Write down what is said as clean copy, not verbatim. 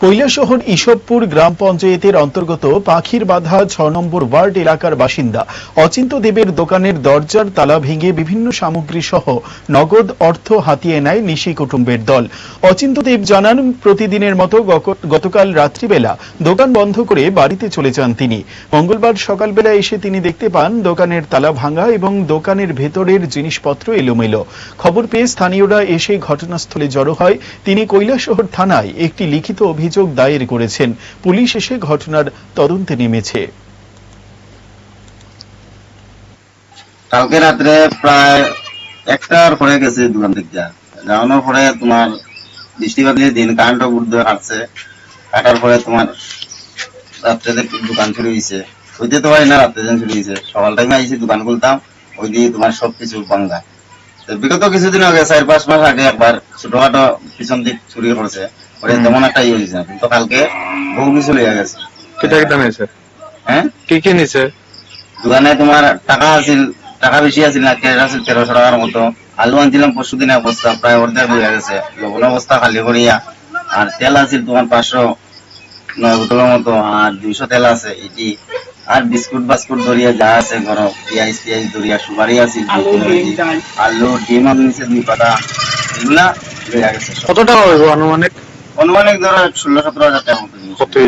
কৈলাসহর ইসবপুর গ্রাম পঞ্চায়েতের অন্তর্গত পাখির বাধা ৬ নম্বর ওয়ার্ড এলাকার বাসিন্দা অচিন্ত দেবের দোকানের দরজার তালা ভেঙে বিভিন্ন সামগ্রী সহ নগদ অর্থ হাতিয়ে নেয় নিশি কুটুম্বের দল। অচিন্ত দেব জানান, প্রতিদিনের মতো গতকাল রাত্রিবেলা দোকান বন্ধ করে বাড়িতে চলে যান তিনি। মঙ্গলবার সকালবেলা এসে তিনি দেখতে পান দোকানের তালা ভাঙা এবং দোকানের ভেতরের জিনিসপত্র এলোমেলো। খবর পেয়ে স্থানীয়রা এসে ঘটনাস্থলে জড়ো হয়। তিনি কৈলাসহর থানায় একটি লিখিত অভিযোগ দায়ের করেছেন। পুলিশ এসে ঘটনার তদন্তে নেমেছে। কালকে রাত্রে প্রায় 1টার পরে গেছে দোকান থেকে যাওয়ানোর পরে তোমার বৃষ্টিপাতের দিন কারেন্টও বুদ্ধ কাটছে। কাটার পরে তোমার রাত্রে দোকান চুরি হয়েছে। হইতে তো পারি না, রাত্রে দিন চুরি হয়েছে। সকাল টাইমে আইসি দোকান খুলতাম, ওই দিয়ে তোমার সবকিছু ভাঙ্গা। বিগত কিছুদিন আগে 4-5 মাস আগে একবার ছোটখাটো পিছন দিক চুরি করছে, তেমন একটা ইয়ে হয়েছে, কিন্তু কালকে বহু কিছু লেগে গেছে। হ্যাঁ, কি নিছে? দোকানে তোমার টাকা বেশি আছিল না, ক্যাশ আছিল 1300 টাকার মতো। আলু আনছিলাম পরশু দিনে বস্তা, প্রায় অর্ধেক হয়ে গেছে। লবণ বস্তা খালি করিয়া, আর তেল আছিল তোমার 509 বোতলের মতো, আর 200 তেল আছে এটি, আর বিস্কুট বাস্কুট ধরিয়া যা আছে ঘর, পিঁয়াজ ধরিয়া, সুপারি আছিল, আলু, ডিম নিচে 2 পাতা, এগুলা লেগে গেছে। কত টাকা হইব আনুমানিক? অনুমানিক ধরো 16-17 হাজার টাকা মতো।